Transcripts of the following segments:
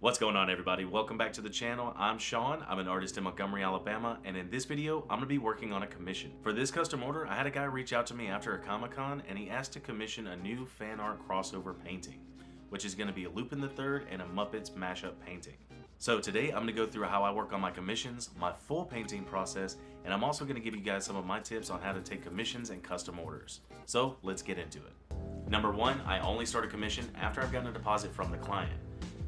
What's going on, everybody? Welcome back to the channel. I'm Sean. I'm an artist in Montgomery, Alabama, and in this video, I'm gonna be working on a commission. For this custom order, I had a guy reach out to me after a Comic-Con, and he asked to commission a new fan art crossover painting, which is gonna be a Lupin the Third and a Muppets mashup painting. So today, I'm gonna go through how I work on my commissions, my full painting process, and I'm also gonna give you guys some of my tips on how to take commissions and custom orders. So let's get into it. Number one, I only start a commission after I've gotten a deposit from the client.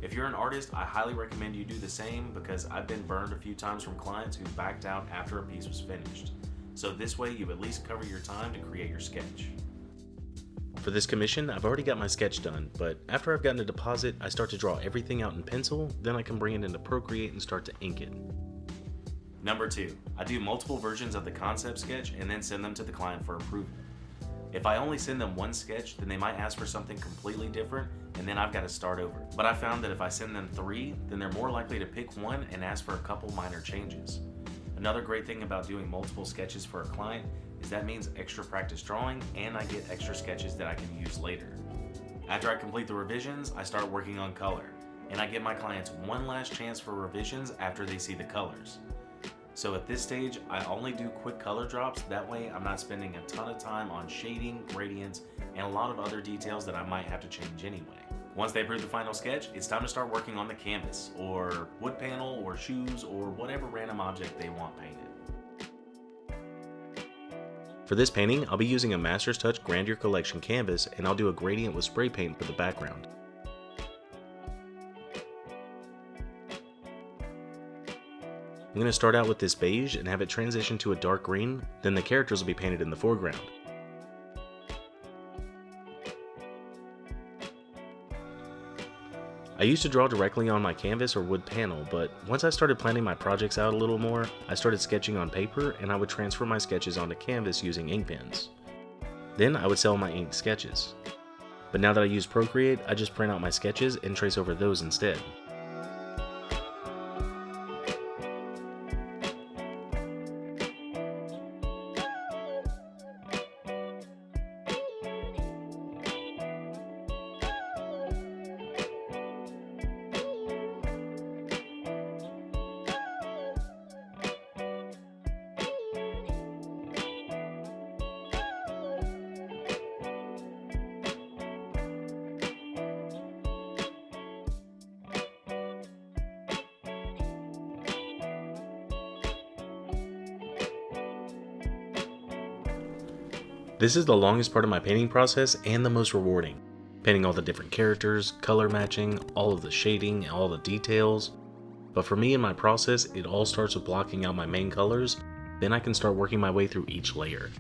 If you're an artist, I highly recommend you do the same because I've been burned a few times from clients who backed out after a piece was finished. So this way you at least cover your time to create your sketch. For this commission, I've already got my sketch done, but after I've gotten a deposit, I start to draw everything out in pencil, then I can bring it into Procreate and start to ink it. Number two, I do multiple versions of the concept sketch and then send them to the client for approval. If I only send them one sketch, then they might ask for something completely different, and then I've got to start over. But I found that if I send them three, then they're more likely to pick one and ask for a couple minor changes. Another great thing about doing multiple sketches for a client is that means extra practice drawing, and I get extra sketches that I can use later. After I complete the revisions, I start working on color, and I give my clients one last chance for revisions after they see the colors. So at this stage, I only do quick color drops, that way I'm not spending a ton of time on shading, gradients, and a lot of other details that I might have to change anyway. Once they approve the final sketch, it's time to start working on the canvas, or wood panel, or shoes, or whatever random object they want painted. For this painting, I'll be using a Master's Touch Grandeur Collection canvas, and I'll do a gradient with spray paint for the background. I'm going to start out with this beige and have it transition to a dark green, then the characters will be painted in the foreground. I used to draw directly on my canvas or wood panel, but once I started planning my projects out a little more, I started sketching on paper and I would transfer my sketches onto canvas using ink pens. Then I would sell my inked sketches. But now that I use Procreate, I just print out my sketches and trace over those instead. This is the longest part of my painting process and the most rewarding. Painting all the different characters, color matching, all of the shading, all the details. But for me in my process, it all starts with blocking out my main colors, then I can start working my way through each layer.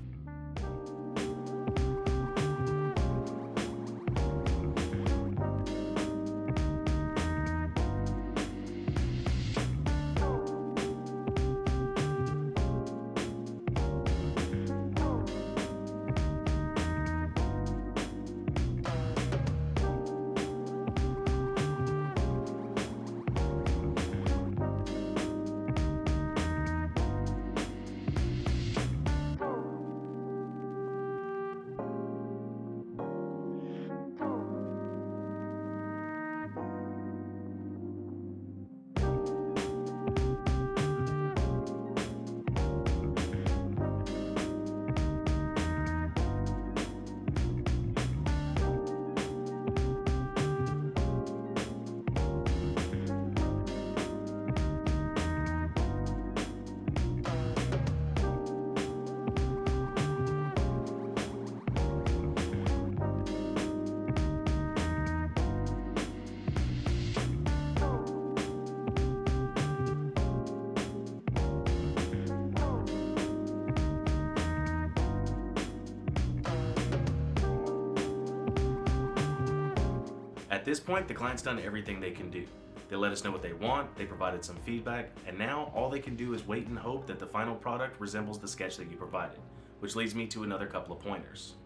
At this point, the client's done everything they can do. They let us know what they want, they provided some feedback, and now all they can do is wait and hope that the final product resembles the sketch that you provided, which leads me to another couple of pointers.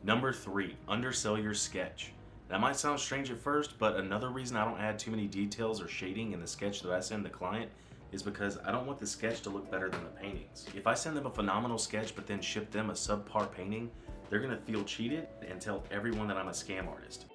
Number 3, undersell your sketch. That might sound strange at first, but another reason I don't add too many details or shading in the sketch that I send the client is because I don't want the sketch to look better than the paintings. If I send them a phenomenal sketch but then ship them a subpar painting, they're gonna feel cheated and tell everyone that I'm a scam artist.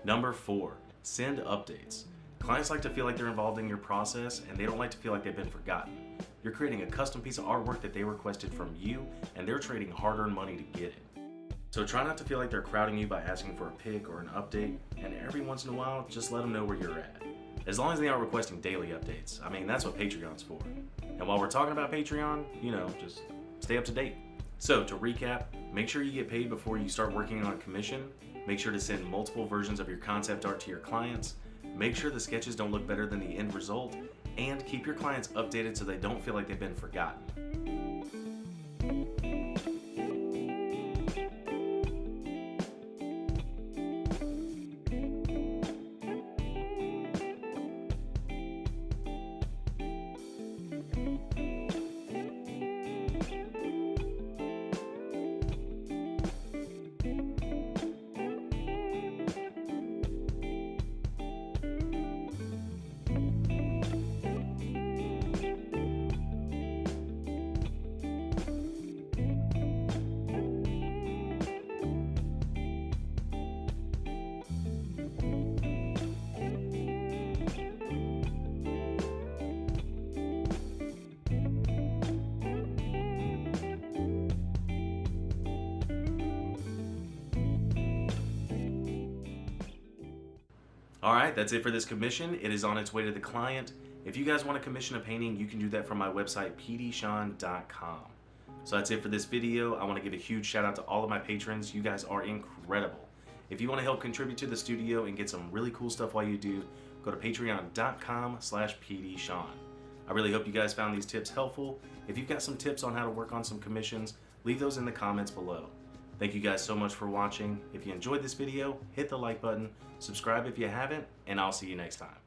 Number 4, send updates. Clients like to feel like they're involved in your process, and they don't like to feel like they've been forgotten. You're creating a custom piece of artwork that they requested from you, and they're trading hard-earned money to get it. So try not to feel like they're crowding you by asking for a pic or an update, and every once in a while, just let them know where you're at. As long as they aren't requesting daily updates. I mean, that's what Patreon's for. And while we're talking about Patreon, just stay up to date. So to recap, make sure you get paid before you start working on a commission. Make sure to send multiple versions of your concept art to your clients. Make sure the sketches don't look better than the end result, and keep your clients updated so they don't feel like they've been forgotten. Alright, that's it for this commission. It is on its way to the client. If you guys want to commission a painting, you can do that from my website, pdshawn.com. So that's it for this video. I want to give a huge shout out to all of my patrons. You guys are incredible. If you want to help contribute to the studio and get some really cool stuff while you do, go to patreon.com/pdshawn. I really hope you guys found these tips helpful. If you've got some tips on how to work on some commissions, leave those in the comments below. Thank you guys so much for watching. If you enjoyed this video, hit the like button, subscribe if you haven't, and I'll see you next time.